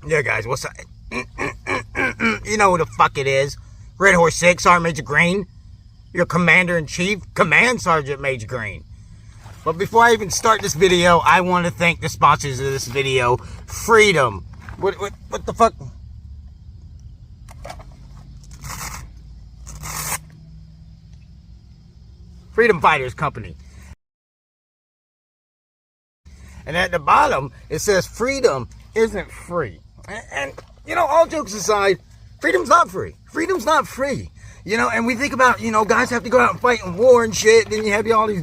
Yeah, guys, what's up? You know who the fuck it is. Red Horse 6, Sergeant Major Green. Your Commander-in-Chief, Command Sergeant Major Green. But before I even start this video, I want to thank the sponsors of this video. Freedom. What the fuck? Freedom Fighters Company. And at the bottom, it says freedom isn't free. And you know, all jokes aside, freedom's not free. Freedom's not free. You know, and we think about, you know, guys have to go out and fight in war and shit. Then you have all these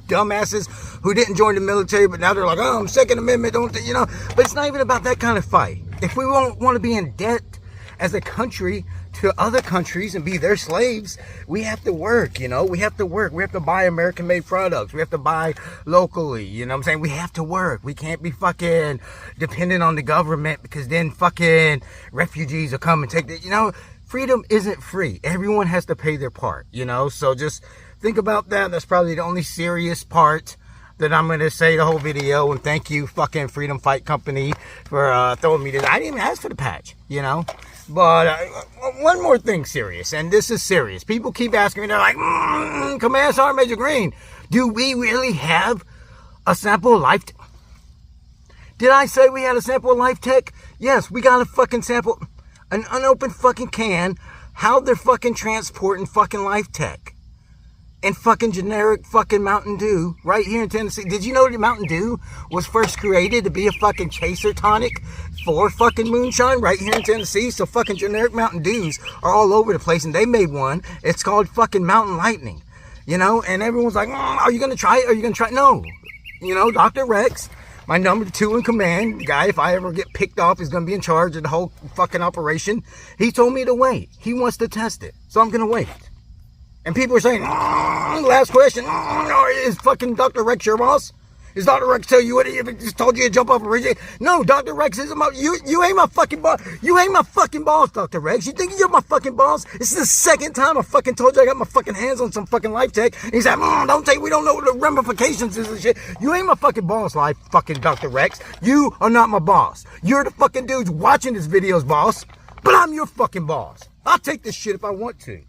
dumbasses who didn't join the military, but now they're like, oh, I'm Second Amendment, you know. But it's not even about that kind of fight. If we won't want to be in debt as a country to other countries and be their slaves, we have to work, you know. We have to work. We have to buy American-made products. We have to buy locally, you know what I'm saying? We have to work. We can't be fucking dependent on the government, because then fucking refugees will come and take the, you know. Freedom isn't free. Everyone has to pay their part, you know. So just think about that. That's probably the only serious part that I'm going to say the whole video. And thank you, fucking Freedom Fight Company, for throwing me this. I didn't even ask for the patch, you know. But one more thing serious, and this is serious. People keep asking me, they're like, Command Sergeant Major Green, do we really have a sample of Life Tech? Did I say we had a sample of Life Tech? Yes, we got a fucking sample, an unopened fucking can. How they're fucking transporting fucking Life Tech and fucking generic fucking Mountain Dew right here in Tennessee. Did you know that Mountain Dew was first created to be a fucking chaser tonic for fucking moonshine right here in Tennessee? So fucking generic Mountain Dews are all over the place, and they made one. It's called fucking Mountain Lightning, you know. And everyone's like, are you gonna try it? Are you gonna try it? No, you know, Dr. Rex, my number 2 in command, the guy, if I ever get picked off, is gonna be in charge of the whole fucking operation. He told me to wait. He wants to test it, so I'm gonna wait. And people are saying, last question, is fucking Dr. Rex your boss? Is Dr. Rex tell you what he just told you to jump off a ridge? No, Dr. Rex isn't my, you ain't my fucking boss. You ain't my fucking boss, Dr. Rex. You think you're my fucking boss? This is the second time I fucking told you I got my fucking hands on some fucking Life Tech. And he's like, don't take, we don't know what the ramifications is and shit. You ain't my fucking boss, fucking Dr. Rex. You are not my boss. You're the fucking dudes watching this video's boss, but I'm your fucking boss. I'll take this shit if I want to.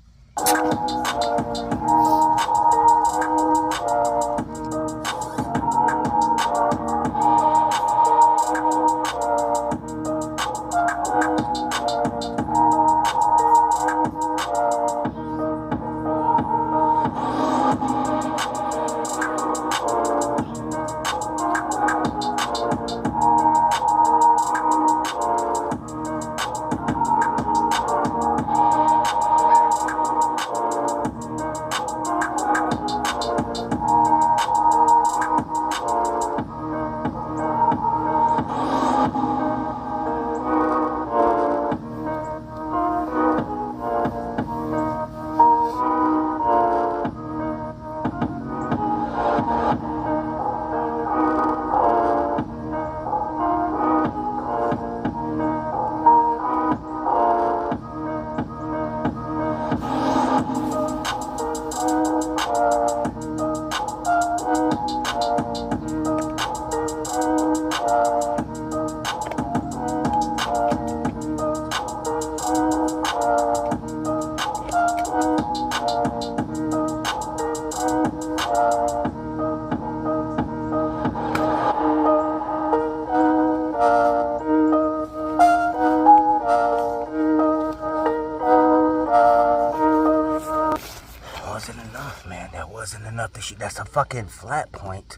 Wasn't enough to shoot. That's a fucking flat point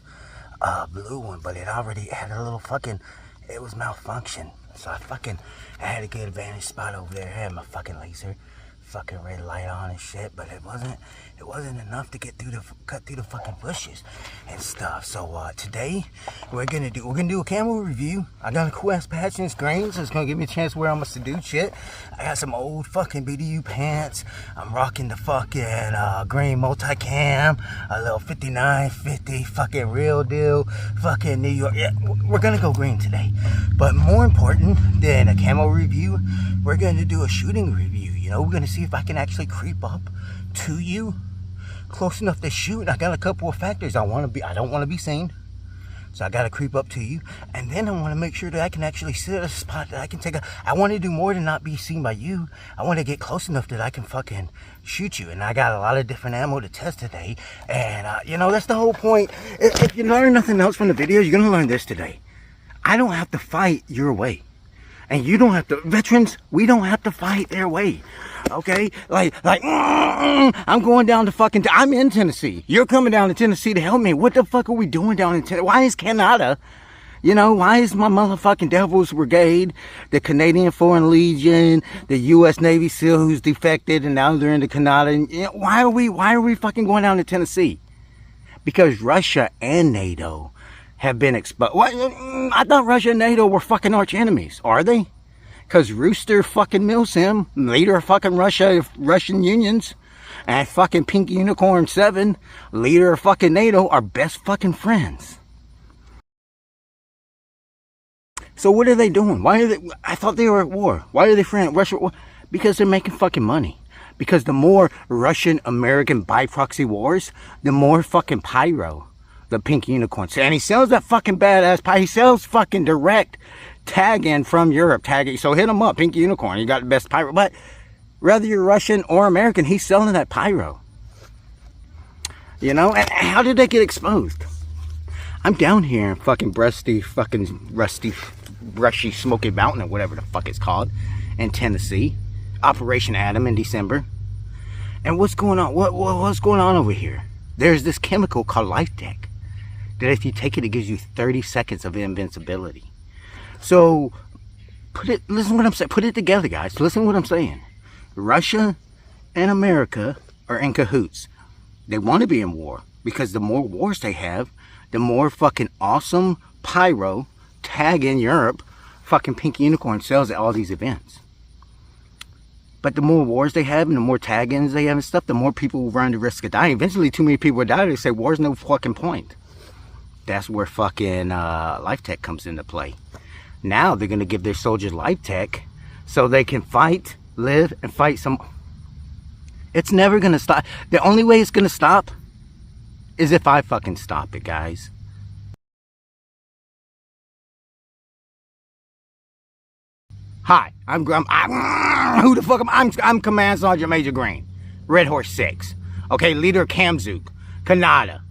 blue one, but it already had a little fucking, it was malfunction. So I had a good vantage spot over there. I had my fucking laser fucking red light on and shit, but it wasn't enough to cut through the fucking bushes and stuff. So today we're gonna do a camo review. I got a cool ass patch in this grain, so it's gonna give me a chance where I'm gonna do shit. I got some old fucking BDU pants. I'm rocking the fucking green multicam, a little 5950 fucking real deal fucking New York. Yeah, we're gonna go green today. But more important than a camo review, we're gonna do a shooting review. You know, we're gonna see if I can actually creep up to you close enough to shoot. I got a couple of factors. I don't want to be seen. So I got to creep up to you. And then I want to make sure that I can actually sit at a spot that I can take a... I want to do more than not be seen by you. I want to get close enough that I can fucking shoot you. And I got a lot of different ammo to test today. And, you know, that's the whole point. If you learn nothing else from the videos, you're going to learn this today. I don't have to fight your way. And you don't have to... Veterans, we don't have to fight their way. Okay, I'm going down to fucking, I'm in Tennessee. You're coming down to Tennessee to help me. What the fuck are we doing down in Tennessee? Why is Canada, you know, why is my motherfucking Devil's Brigade, the Canadian Foreign Legion, the U.S. Navy SEAL who's defected and now they're into Canada? You know, why are we fucking going down to Tennessee? Because Russia and NATO have been exposed. I thought Russia and NATO were fucking arch enemies. Are they? Because Rooster fucking Milsim, leader of fucking Russian unions, and fucking Pink Unicorn 7, leader of fucking NATO, are best fucking friends. So what are they doing? Why are they... I thought they were at war. Why are they friends? Russia... Because they're making fucking money. Because the more Russian-American by-proxy wars, the more fucking pyro the Pink Unicorn. And he sells that fucking badass pie. He sells fucking direct tagging from Europe. Tagging. So hit him up, Pink Unicorn. You got the best pyro. But whether you're Russian or American, he's selling that pyro. You know? And how did they get exposed? I'm down here in fucking rusty, brushy, Smoky Mountain or whatever the fuck it's called in Tennessee. Operation Adam in December. And what's going on? What's going on over here? There's this chemical called Life Tech that if you take it, it gives you 30 seconds of invincibility. So, listen to what I'm saying. Put it together, guys. Listen to what I'm saying. Russia and America are in cahoots. They want to be in war because the more wars they have, the more fucking awesome pyro tag in Europe fucking Pink Unicorn sells at all these events. But the more wars they have and the more tag-ins they have and stuff, the more people will run the risk of dying. Eventually, too many people will die. They say, war's no fucking point. That's where fucking Life Tech comes into play. Now they're going to give their soldiers Life Tech so they can fight, live, and fight some... It's never going to stop. The only way it's going to stop is if I fucking stop it, guys. Hi, I'm who the fuck am I? I'm Command Sergeant Major Green, Red Horse 6. Okay, leader of Kamzook, Canada,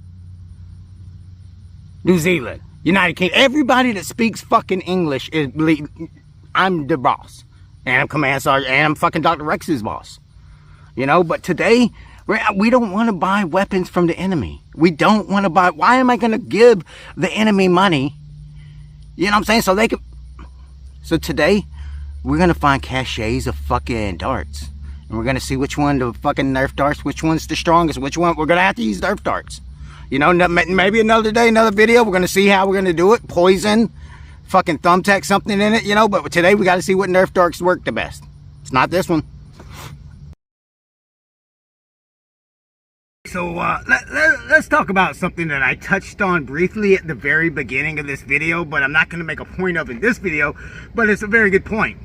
New Zealand, United Kingdom. Everybody that speaks fucking English is... I'm the boss. And I'm Command Sergeant, and I'm fucking Dr. Rex's boss. You know, but today, we don't want to buy weapons from the enemy. We don't want to buy... Why am I going to give the enemy money? You know what I'm saying? So they can... So today, we're going to find caches of fucking darts. And we're going to see which one the fucking Nerf darts, which one's the strongest, which one... We're going to have to use Nerf darts. You know, maybe another day, another video, we're going to see how we're going to do it. Poison, fucking thumbtack, something in it, you know. But today, we got to see what Nerf darts work the best. It's not this one. So, let's talk about something that I touched on briefly at the very beginning of this video, but I'm not going to make a point of in this video, but it's a very good point.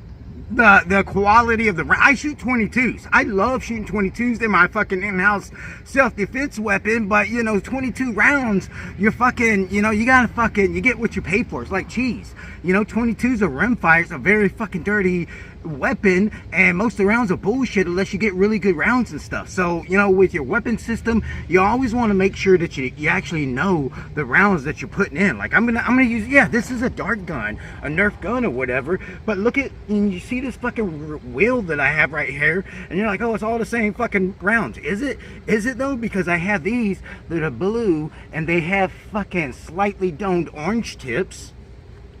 The quality of the... I shoot 22s. I love shooting 22s. They're my fucking in-house self-defense weapon, but, you know, 22 rounds, you're fucking, you know, you gotta fucking... You get what you pay for. It's like cheese. You know, 22s are rimfire. It's a very fucking dirty weapon, and most of the rounds are bullshit unless you get really good rounds and stuff. So, you know, with your weapon system, you always want to make sure that you actually know the rounds that you're putting in. Like, I'm gonna use... Yeah, this is a dart gun, a Nerf gun or whatever, but look at... And you see this fucking wheel that I have right here, and you're like, oh, it's all the same fucking rounds. Is it? Is it though? Because I have these that are blue and they have fucking slightly domed orange tips.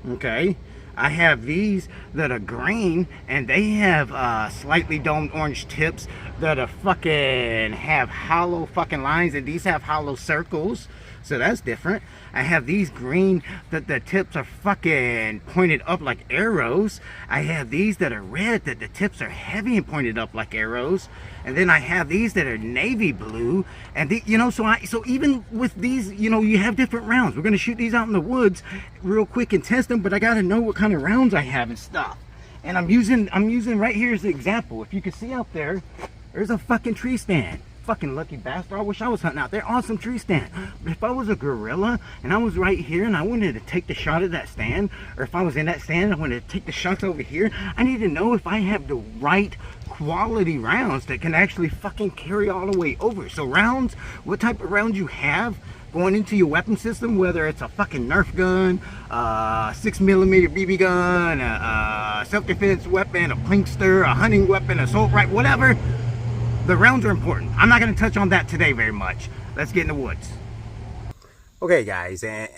Okay, I have these that are green and they have slightly domed orange tips that are fucking have hollow fucking lines, and these have hollow circles. So that's different. I have these green that the tips are fucking pointed up like arrows. I have these that are red that the tips are heavy and pointed up like arrows. And then I have these that are navy blue. And you know, so even with these, you know, you have different rounds. We're gonna shoot these out in the woods real quick and test them, but I gotta know what kind of rounds I have and stuff. And I'm using right here as an example. If you can see out there, there's a fucking tree stand. fucking lucky bastard. I wish I was hunting out there on some tree stand. But if I was a gorilla and I was right here and I wanted to take the shot of that stand, or if I was in that stand and I wanted to take the shots over here, I need to know if I have the right quality rounds that can actually fucking carry all the way over. So rounds, what type of rounds you have going into your weapon system, whether it's a fucking Nerf gun, 6mm BB gun, a self-defense weapon, a plinkster, a hunting weapon, assault rifle, whatever, the rounds are important. I'm not going to touch on that today very much. Let's get in the woods. Okay, guys, and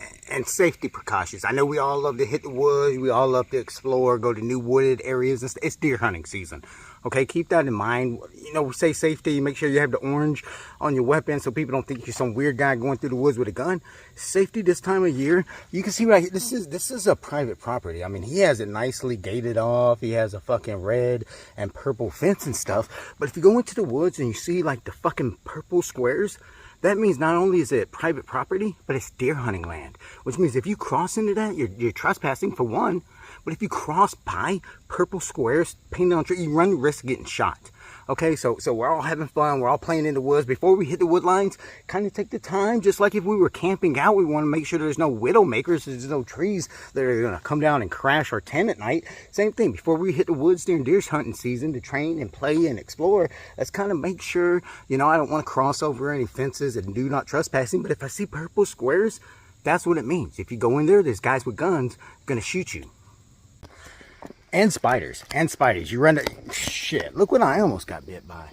safety precautions. I know we all love to hit the woods. We all love to explore, go to new wooded areas. It's deer hunting season. Okay, keep that in mind. You know, say safety. Make sure you have the orange on your weapon so people don't think you're some weird guy going through the woods with a gun. Safety this time of year. You can see right here, this is a private property. I mean, he has it nicely gated off. He has a fucking red and purple fence and stuff. But if you go into the woods and you see like the fucking purple squares, that means not only is it private property, but it's deer hunting land. Which means if you cross into that, you're trespassing for one. But if you cross by purple squares painted on tree, you run the risk of getting shot. Okay, so we're all having fun. We're all playing in the woods. Before we hit the wood lines, kind of take the time. Just like if we were camping out, we want to make sure there's no widow makers. There's no trees that are going to come down and crash our tent at night. Same thing. Before we hit the woods during deer hunting season to train and play and explore, let's kind of make sure, you know, I don't want to cross over any fences and do not trespassing. But if I see purple squares, that's what it means. If you go in there, there's guys with guns going to shoot you. And spiders. You run the... Shit, look what I almost got bit by.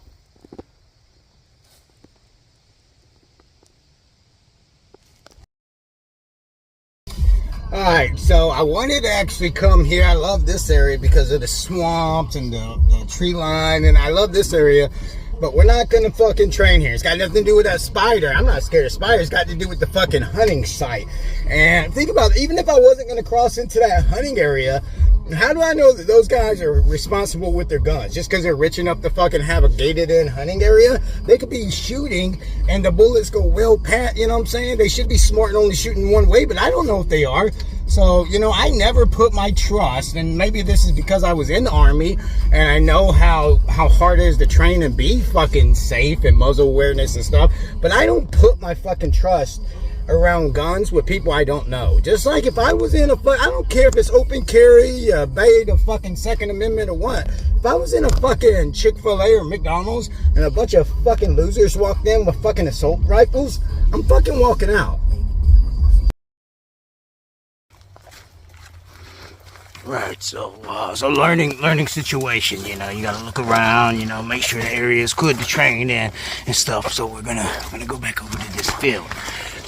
Alright, so I wanted to actually come here. I love this area because of the swamps and the tree line. And I love this area. But we're not going to fucking train here. It's got nothing to do with that spider. I'm not scared of spiders. It's got to do with the fucking hunting site. And think about it. Even if I wasn't going to cross into that hunting area, how do I know that those guys are responsible with their guns? Just because they're rich enough to fucking have a gated in hunting area? They could be shooting and the bullets go well past, you know what I'm saying? They should be smart and only shooting one way, but I don't know if they are. So, you know, I never put my trust, and maybe this is because I was in the Army and I know how hard it is to train and be fucking safe and muzzle awareness and stuff, but I don't put my fucking trust around guns with people I don't know. Just like if I was in a I don't care if it's open carry, obey the fucking Second Amendment or what. If I was in a fucking Chick-fil-A or McDonald's and a bunch of fucking losers walked in with fucking assault rifles, I'm fucking walking out. Right, so learning situation, you know, you gotta look around, you know, make sure the area is good to train in and stuff. So we're gonna go back over to this field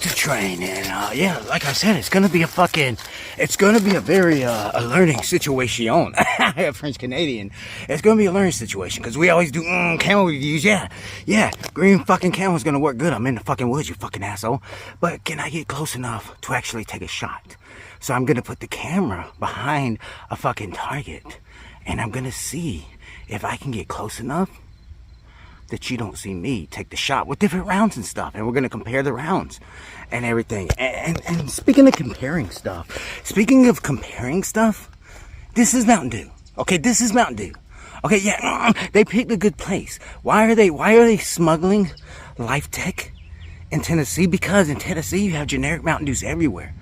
to train, and yeah, like I said, it's gonna be a very a learning situation. French Canadian. It's gonna be a learning situation because we always do camel reviews. Yeah, green fucking camel is gonna work good. I'm in the fucking woods, you fucking asshole. But can I get close enough to actually take a shot? So I'm gonna put the camera behind a fucking target, and I'm gonna see if I can get close enough that you don't see me take the shot with different rounds and stuff. And we're gonna compare the rounds and everything. And speaking of comparing stuff, this is Mountain Dew. Okay, this is Mountain Dew. Okay, yeah, they picked a good place. Why are they smuggling Life Tech in Tennessee? Because in Tennessee you have generic Mountain Dews everywhere.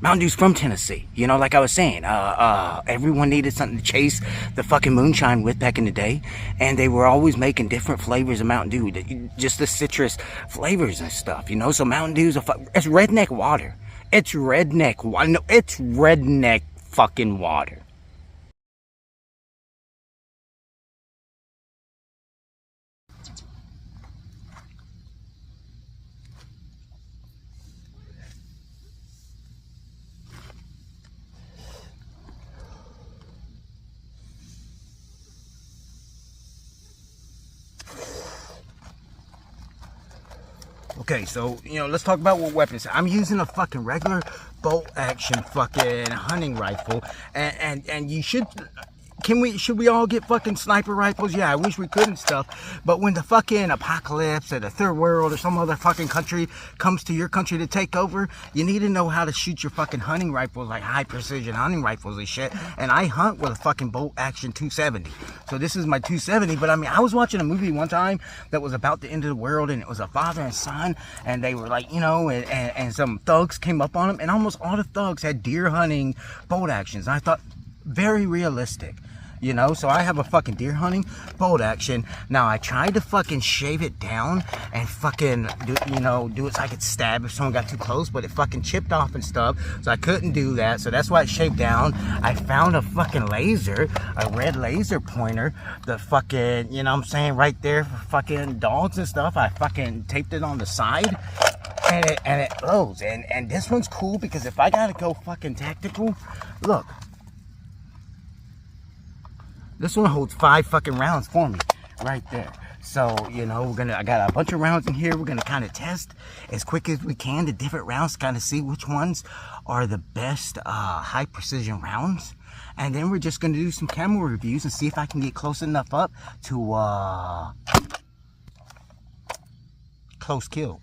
Mountain Dew's from Tennessee. You know, like I was saying, everyone needed something to chase the fucking moonshine with back in the day. And they were always making different flavors of Mountain Dew. Just the citrus flavors and stuff, you know? So Mountain Dew's it's redneck water. It's redneck water. No, it's redneck fucking water. Okay, so, you know, let's talk about what weapons. I'm using a fucking regular bolt action fucking hunting rifle. And you should, should we all get fucking sniper rifles? Yeah, I wish we could and stuff. But when the fucking apocalypse or the third world or some other fucking country comes to your country to take over, you need to know how to shoot your fucking hunting rifles, like high precision hunting rifles and shit. And I hunt with a fucking bolt action 270. So this is my 270. But I mean, I was watching a movie one time that was about the end of the world, and it was a father and son, and they were like, you know, and some thugs came up on them, and almost all the thugs had deer hunting bolt actions. And I thought, very realistic. You know, so I have a fucking deer hunting bolt action. Now I tried to fucking shave it down and fucking do it so I could stab if someone got too close, but it fucking chipped off and stuff, so I couldn't do that. So that's why it shaved down. I found a fucking laser, a red laser pointer, the fucking, you know what I'm saying, right there for fucking dogs and stuff. I fucking taped it on the side, and it blows. And this one's cool because if I gotta go fucking tactical, look. This one holds 5 fucking rounds for me, right there. So, you know, I got a bunch of rounds in here. We're gonna kind of test as quick as we can the different rounds, kind of see which ones are the best high precision rounds. And then we're just gonna do some camera reviews and see if I can get close enough up to close kill.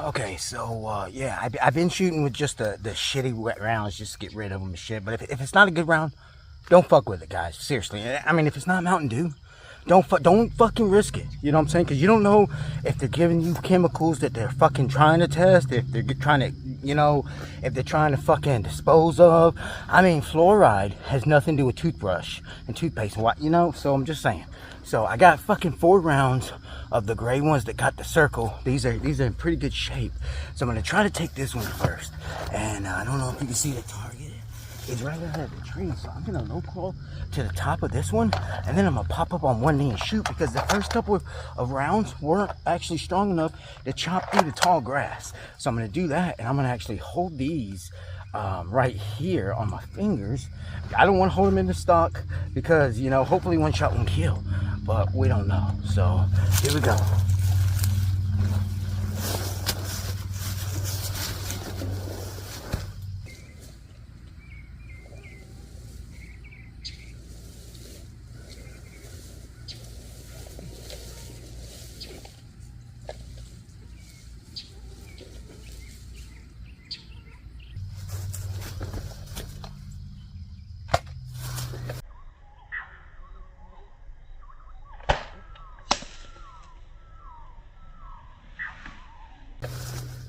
Okay, so yeah, I've been shooting with just the shitty wet rounds just to get rid of them and shit. But if it's not a good round, don't fuck with it, guys. Seriously. I mean, if it's not Mountain Dew, don't fucking risk it. You know what I'm saying? Because you don't know if they're giving you chemicals that they're fucking trying to test, if they're trying to, you know, if they're trying to fucking dispose of. I mean, fluoride has nothing to do with toothbrush and toothpaste and what, you know. So I'm just saying. So I got fucking 4 rounds of the gray ones that got the circle. These are in pretty good shape. So I'm gonna try to take this one first. And I don't know if you can see the target. It's right ahead of the tree. So I'm gonna low crawl to the top of this one, and then I'm gonna pop up on one knee and shoot, because the first couple of rounds weren't actually strong enough to chop through the tall grass. So I'm gonna do that, and I'm gonna actually hold these right here on my fingers. I don't want to hold them in the stock because, you know, hopefully one shot won't kill, but we don't know. So here we go.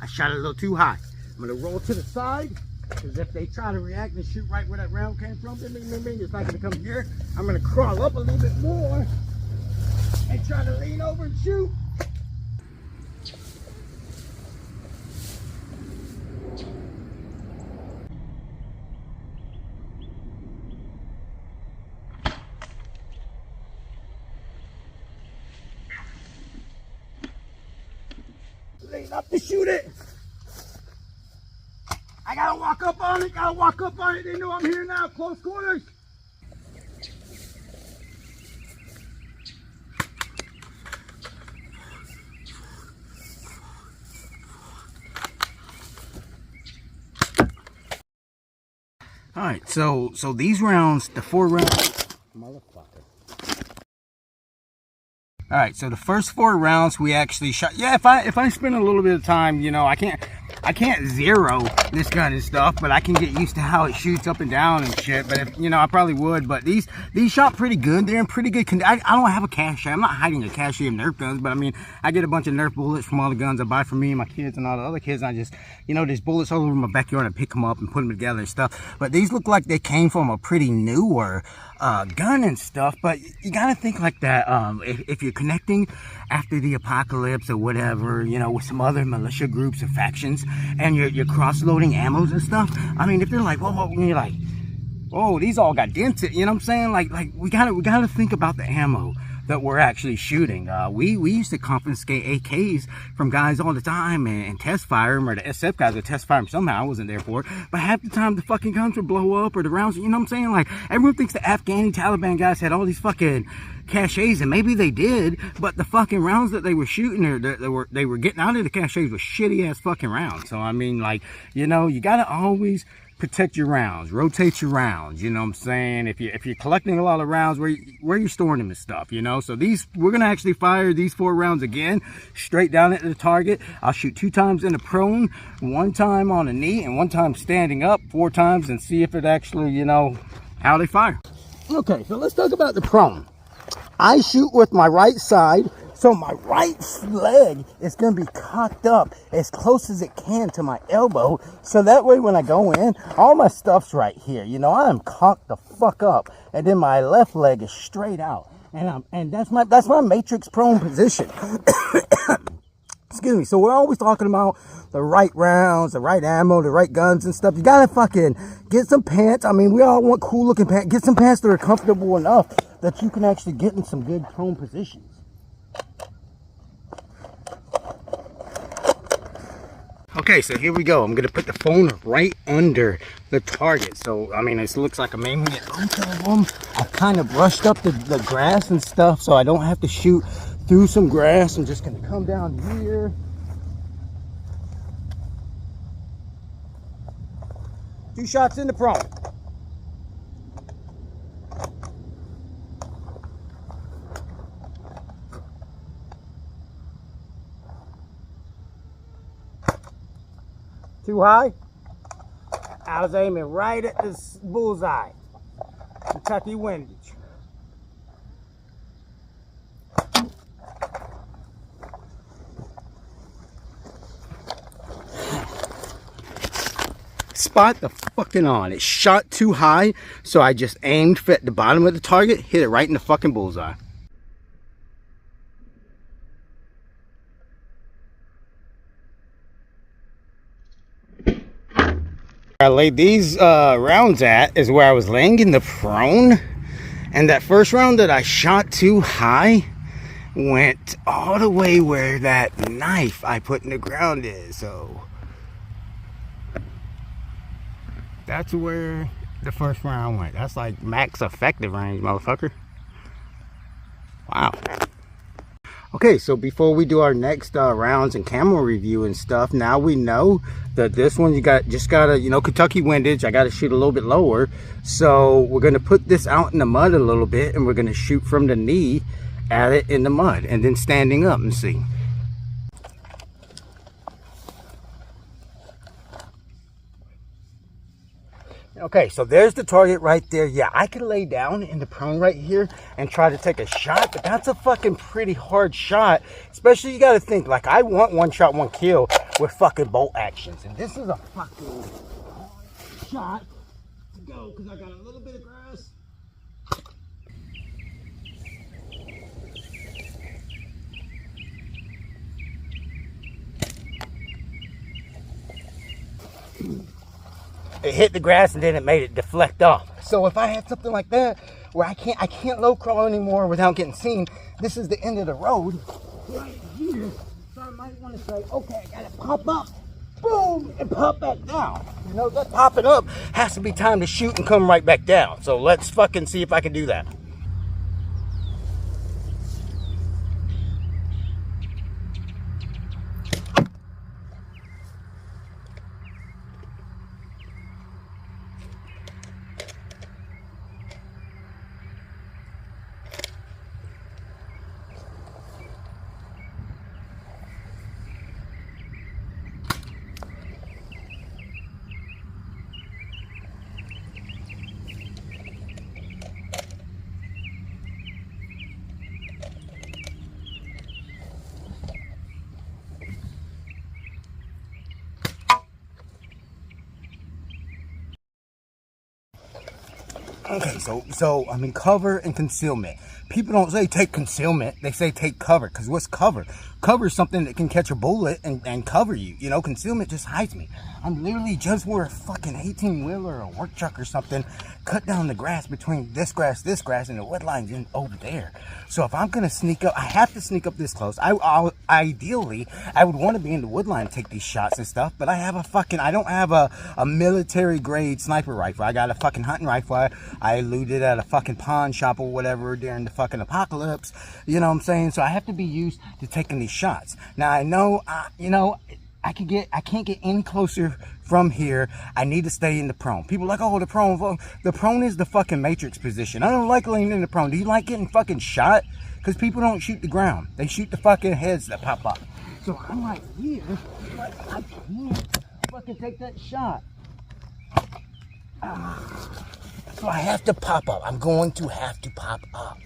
I shot it a little too high. I'm gonna roll to the side, because if they try to react and shoot right where that round came from, it's not gonna come here. I'm gonna crawl up a little bit more and try to lean over and shoot. Lean up to shoot it. I gotta walk up on it, They know I'm here now, close quarters. All right, so these rounds, the 4 rounds, motherfucker. All right, so the first 4 rounds we actually shot. Yeah, if I spend a little bit of time, you know, I can't zero this gun and stuff, but I can get used to how it shoots up and down and shit. But if, you know, I probably would. But these shot pretty good. They're in pretty good condition. I don't have a cache. I'm not hiding a cache of Nerf guns, but I mean, I get a bunch of Nerf bullets from all the guns I buy for me and my kids and all the other kids. And I just, you know, there's bullets all over my backyard. I pick them up and put them together and stuff. But these look like they came from a pretty newer gun and stuff. But you gotta think like that. If you're connecting after the apocalypse or whatever, you know, with some other militia groups or factions, and you're cross-loading ammos and stuff. I mean, if they're like, whoa, and you're like, oh, these all got dents in it, you know what I'm saying? Like we gotta think about the ammo that we're actually shooting. We used to confiscate AKs from guys all the time and test fire them, or the SF guys would test fire them somehow. I wasn't there for it, but half the time the fucking guns would blow up, or the rounds, you know what I'm saying? Like, everyone thinks the Afghani Taliban guys had all these fucking caches, and maybe they did, but the fucking rounds that they were shooting, or they were getting out of the caches, was shitty ass fucking rounds. So I mean, like, you know, you gotta always protect your rounds, rotate your rounds, you know what I'm saying? If you're collecting a lot of rounds, where you storing them and stuff, you know? So we're gonna actually fire these 4 rounds again, straight down at the target. I'll shoot 2 times in the prone, 1 time on a knee, and 1 time standing up, 4 times, and see if it actually, you know, how they fire. Okay, so let's talk about the prone. I shoot with my right side, so my right leg is going to be cocked up as close as it can to my elbow, so that way when I go in, all my stuff's right here. You know, I am cocked the fuck up, and then my left leg is straight out, and that's my matrix prone position. Excuse me. So we're always talking about the right rounds, the right ammo, the right guns and stuff. You gotta fucking get some pants. I mean, we all want cool looking pants. Get some pants that are comfortable enough that you can actually get in some good prone positions. Okay, so here we go. I'm gonna put the phone right under the target. So I mean, it looks like I'm aiming at both of them. I've kind of brushed up the grass and stuff, so I don't have to shoot through some grass. I'm just gonna come down here. Two shots in the prone. Too high? I was aiming right at this bullseye. Kentucky Windage. Spot the fucking on. It shot too high, so I just aimed at the bottom of the target, hit it right in the fucking bullseye. I laid these rounds at is where I was laying in the prone, and that first round that I shot too high went all the way where that knife I put in the ground is. So that's where the first round went. That's like max effective range, motherfucker. Wow. Okay, so before we do our next rounds and camo review and stuff, now we know that this one just gotta, you know, Kentucky Windage, I gotta shoot a little bit lower. So we're gonna put this out in the mud a little bit, and we're gonna shoot from the knee at it in the mud, and then standing up and see. Okay, so there's the target right there. Yeah, I could lay down in the prone right here and try to take a shot, but that's a fucking pretty hard shot. Especially, you gotta think, like, I want 1 shot, 1 kill with fucking bolt actions. And this is a fucking hard shot to go, because I got a little bit of grass. It hit the grass and then it made it deflect off. So if I had something like that where I can't low crawl anymore without getting seen, this is the end of the road right here. So I might want to say, okay, I gotta pop up, boom, and pop back down. You know, that popping up has to be time to shoot and come right back down. So let's fucking see if I can do that. Okay, so I mean, cover and concealment. People don't say take concealment, they say take cover. Because what's cover? Cover is something that can catch a bullet and cover you. You know, concealment just hides me. I'm literally just where a fucking 18-wheeler or a work truck or something cut down the grass between this grass, and the wood lines in over there. So if I'm gonna sneak up, I have to sneak up this close. Ideally, I would want to be in the wood line and take these shots and stuff, but I don't have a military grade sniper rifle. I got a fucking hunting rifle. I looted at a fucking pawn shop or whatever during the fucking apocalypse. You know what I'm saying? So I have to be used to taking these shots. Now I know, I can't get any closer from here. I need to stay in the prone. People are like, oh, the prone is the fucking matrix position. I don't like laying in the prone. Do you like getting fucking shot? Because people don't shoot the ground. They shoot the fucking heads that pop up. So I'm like here, but I can't fucking take that shot. So I have to pop up. I'm going to have to pop up.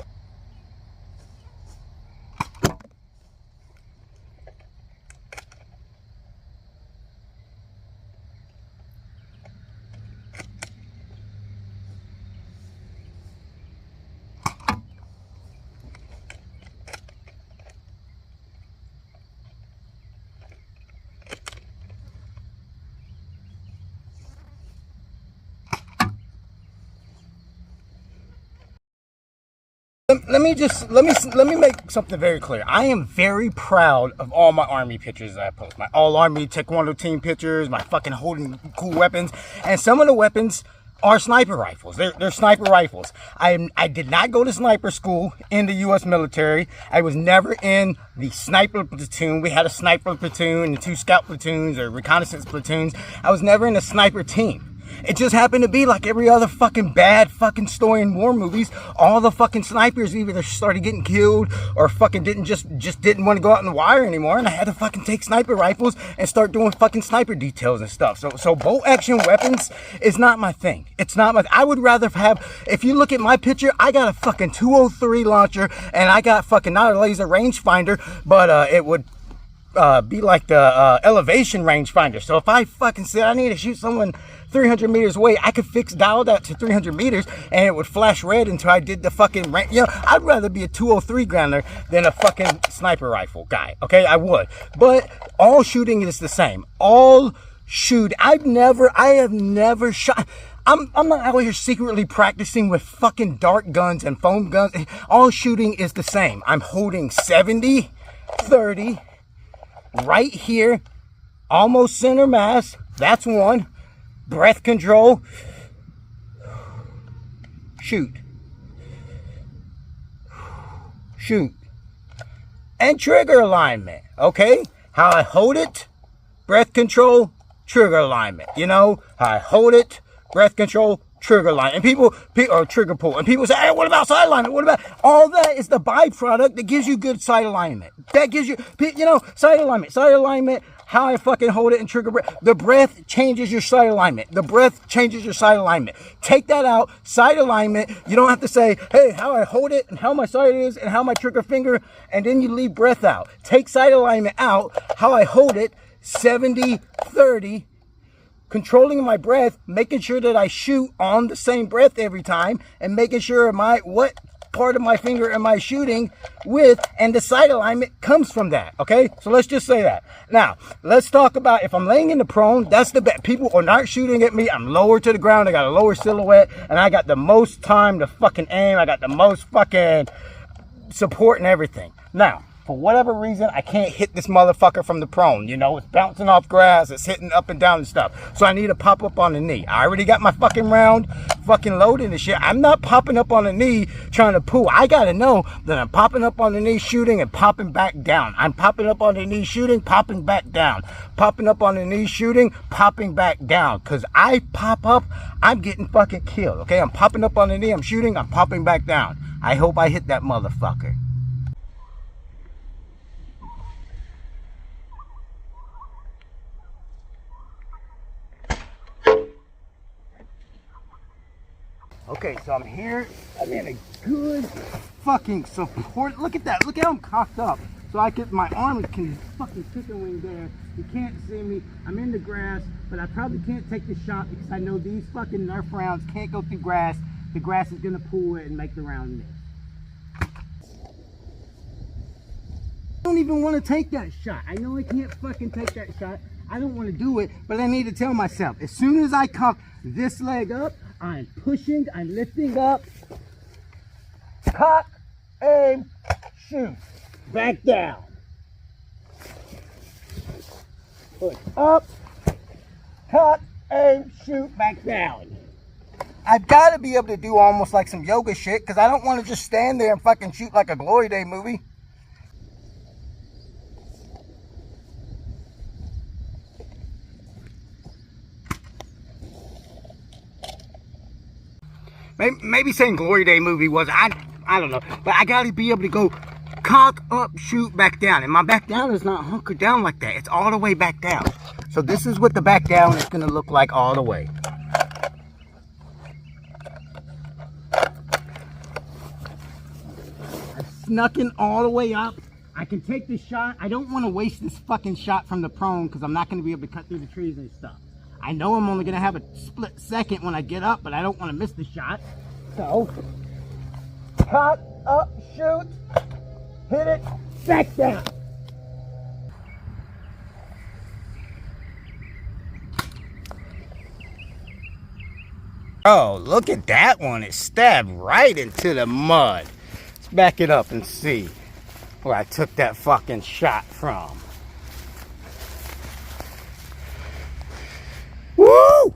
Let me make something very clear. I am very proud of all my Army pictures that I post. My all Army Taekwondo team pictures, my fucking holding cool weapons, and some of the weapons are sniper rifles. They're sniper rifles. I did not go to sniper school in the U.S. military. I was never in the sniper platoon. We had a sniper platoon and 2 scout platoons or reconnaissance platoons. I was never in a sniper team. It just happened to be like every other fucking bad fucking story in war movies. All the fucking snipers either started getting killed or fucking just didn't want to go out in the wire anymore. And I had to fucking take sniper rifles and start doing fucking sniper details and stuff. So bolt action weapons is not my thing. It's not my, I would rather have, if you look at my picture, I got a fucking 203 launcher and I got fucking not a laser rangefinder, but it would be like the elevation rangefinder. So if I fucking said I need to shoot someone 300 meters away, I could dial that to 300 meters and it would flash red until I did the fucking range. You know, I'd rather be a 203 grounder than a fucking sniper rifle guy. Okay, I would. But all shooting is the same. All shoot. I have never shot. I'm not out here secretly practicing with fucking dart guns and foam guns. All shooting is the same. I'm holding 70, 30, right here, almost center mass. That's one. Breath control. Shoot. Shoot. And trigger alignment. Okay? How I hold it, breath control, trigger alignment. You know, how I hold it, breath control, trigger alignment. And people or trigger pull. And people say, hey, what about side alignment? What about all that is the byproduct that gives you good side alignment. That gives you, you know, side alignment, how I fucking hold it and trigger breath. The breath changes your side alignment. The breath changes your side alignment. Take that out, side alignment. You don't have to say, hey, how I hold it and how my side is and how my trigger finger, and then you leave breath out. Take side alignment out, how I hold it, 70, 30, controlling my breath, making sure that I shoot on the same breath every time, and making sure what part of my finger am I shooting with, and the sight alignment comes from that. Okay, so let's just say that. Now let's talk about if I'm laying in the prone. That's the best. People are not shooting at me. I'm lower to the ground. I got a lower silhouette, and I got the most time to fucking aim. I got the most fucking support and everything. Now, for whatever reason, I can't hit this motherfucker from the prone. You know, it's bouncing off grass, it's hitting up and down and stuff. So I need to pop up on the knee. I already got my fucking round fucking loaded and shit. I'm not popping up on the knee trying to pull. I gotta know that I'm popping up on the knee shooting and popping back down. I'm popping up on the knee shooting, popping back down. Popping up on the knee shooting, popping back down. Cause I pop up, I'm getting fucking killed. Okay, I'm popping up on the knee, I'm shooting, I'm popping back down. I hope I hit that motherfucker. Okay, so I'm here. I'm in a good fucking support. Look at that. Look how I'm cocked up. So my arms can fucking chicken wing there. You can't see me. I'm in the grass, but I probably can't take the shot because I know these fucking Nerf rounds can't go through grass. the grass is gonna pull it and make the round miss. I don't even want to take that shot. I know I can't fucking take that shot. I don't want to do it, but I need to tell myself, as soon as I cock this leg up, I'm pushing, I'm lifting up, cock, aim, shoot, back down. Push up, cock, aim, shoot, back down. I've got to be able to do almost like some yoga shit, because I don't want to just stand there and fucking shoot like a Glory Day movie. Maybe saying Glory Day movie was, I don't know, but I gotta be able to go cock up, shoot, back down. And my back down is not hunkered down like that. It's all the way back down. So this is what the back down is gonna look like all the way. I snuck in all the way up. I can take this shot. I don't want to waste this fucking shot from the prone because I'm not gonna be able to cut through the trees and stuff. I know I'm only going to have a split second when I get up, but I don't want to miss the shot. So, cock up, shoot, hit it, back down. Oh, look at that one. It stabbed right into the mud. Let's back it up and see where I took that fucking shot from. Woo!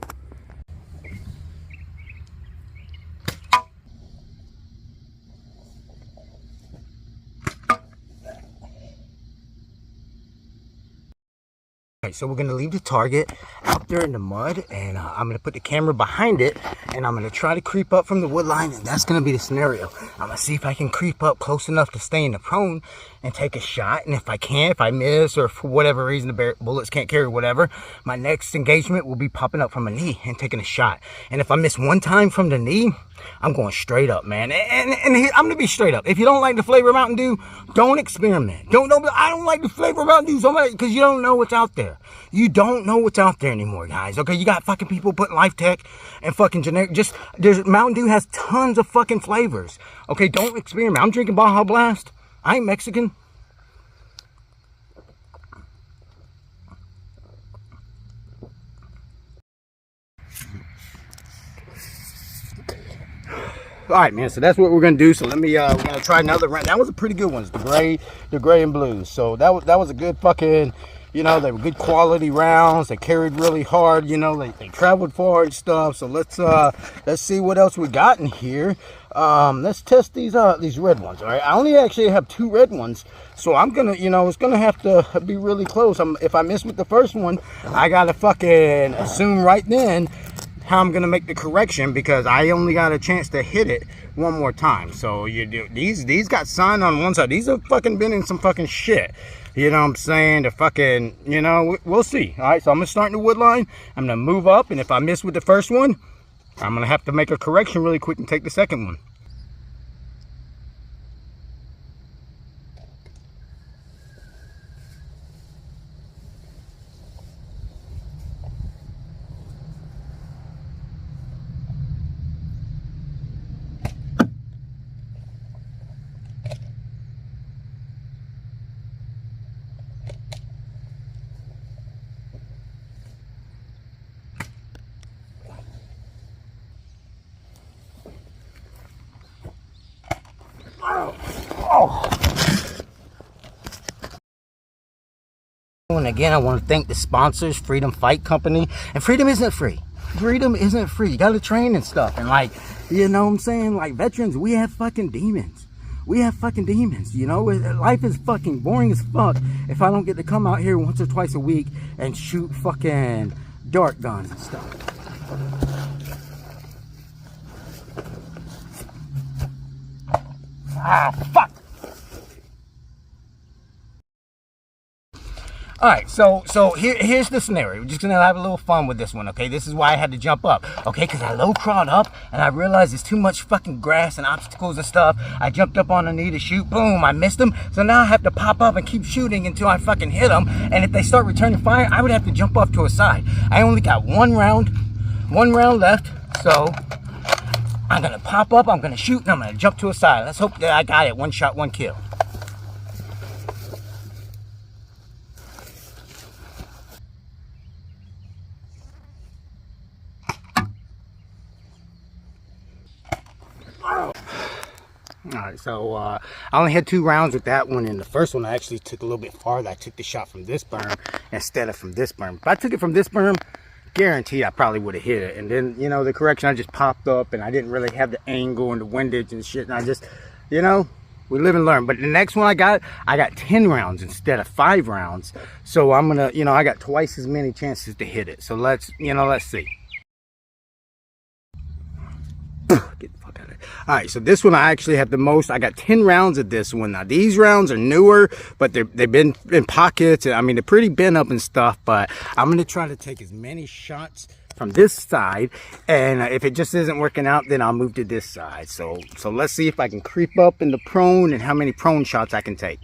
Okay, so we're gonna leave the target out there in the mud, and I'm gonna put the camera behind it, and I'm gonna try to creep up from the wood line, and that's gonna be the scenario. I'm gonna see if I can creep up close enough to stay in the prone and take a shot, and if I can, if I miss, or for whatever reason the bullets can't carry whatever, my next engagement will be popping up from a knee and taking a shot. And if I miss one time from the knee, I'm going straight up, man. And I'm gonna be straight up. If you don't like the flavor of Mountain Dew, don't experiment. I don't like the flavor of Mountain Dew so much because you don't know what's out there. You don't know what's out there anymore, guys. Okay, you got fucking people putting Life Tech and fucking generic. Mountain Dew has tons of fucking flavors. Okay, don't experiment. I'm drinking Baja Blast. I ain't Mexican. All right, man, so that's what we're gonna do. So let me we're gonna try another round. That was a pretty good one, the gray and blues. So that was a good fucking, you know, they were good quality rounds. They carried really hard, you know, they traveled far and stuff. So let's see what else we got in here. Let's test these red ones. All right, I only actually have 2 red ones, so I'm gonna, you know, it's gonna have to be really close. If I miss with the first one, I gotta fucking assume right then how I'm gonna make the correction, because I only got a chance to hit it one more time. So you do these got sun on one side. These have fucking been in some fucking shit. You know what I'm saying? The fucking, you know, we'll see. All right, so I'm gonna start in the wood line. I'm gonna move up, and if I miss with the first one, I'm gonna have to make a correction really quick and take the second one. And again, I want to thank the sponsors, Freedom Fight Company. And freedom isn't free. Freedom isn't free. You got to train and stuff. And like, you know what I'm saying? Like veterans, we have fucking demons. We have fucking demons, you know? Life is fucking boring as fuck if I don't get to come out here once or twice a week and shoot fucking dart guns and stuff. Ah, fuck! Alright, so here's the scenario. We're just gonna have a little fun with this one, okay? This is why I had to jump up, okay? Because I low crawled up and I realized there's too much fucking grass and obstacles and stuff. I jumped up on the knee to shoot, boom, I missed them. So now I have to pop up and keep shooting until I fucking hit them. And if they start returning fire, I would have to jump off to a side. I only got one round left, so I'm gonna pop up, I'm gonna shoot, and I'm gonna jump to a side. Let's hope that I got it. One shot, one kill. Alright, so I only had 2 rounds with that one, and the first one I actually took a little bit farther. I took the shot from this berm instead of from this berm. If I took it from this berm, guaranteed I probably would have hit it. And then, you know, the correction, I just popped up, and I didn't really have the angle and the windage and shit, and I just, you know, we live and learn. But the next one I got 10 rounds instead of 5 rounds. So I'm gonna, you know, I got twice as many chances to hit it. So let's see. Get the fuck out of it. All right, so this one I actually have the most. I got 10 rounds of this one. Now these rounds are newer, but they've been in pockets. I mean, they're pretty bent up and stuff, but I'm gonna try to take as many shots from this side, and if it just isn't working out, then I'll move to this side. So let's see if I can creep up in the prone and how many prone shots I can take.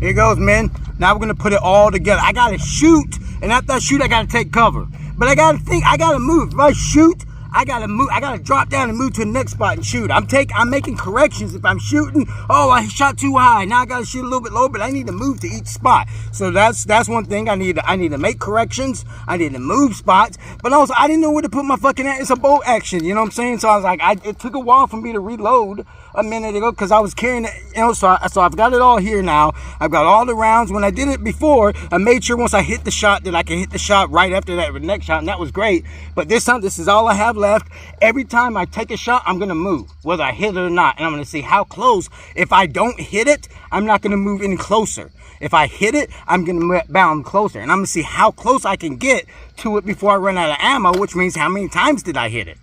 Here goes, man. Now we're gonna put it all together. I gotta shoot, and after I shoot, I gotta take cover. But I gotta think, I gotta move. If I shoot, I gotta move. I gotta drop down and move to the next spot and shoot. I'm making corrections. If I'm shooting, oh, I shot too high. Now I gotta shoot a little bit lower, but I need to move to each spot. So that's one thing. I need to make corrections. I need to move spots. But also, I didn't know where to put my fucking it's a bolt action. You know what I'm saying? So I was like, it took a while for me to reload a minute ago because I was carrying it. You know, so I've got it all here now. I've got all the rounds. When I did it before, I made sure once I hit the shot that I can hit the shot right after that with the next shot, and that was great. But this time, this is all I have left. Every time I take a shot, I'm gonna move, whether I hit it or not, and I'm gonna see how close. If I don't hit it, I'm not gonna move any closer. If I hit it, I'm gonna bound closer, and I'm gonna see how close I can get to it before I run out of ammo, which means how many times did I hit it.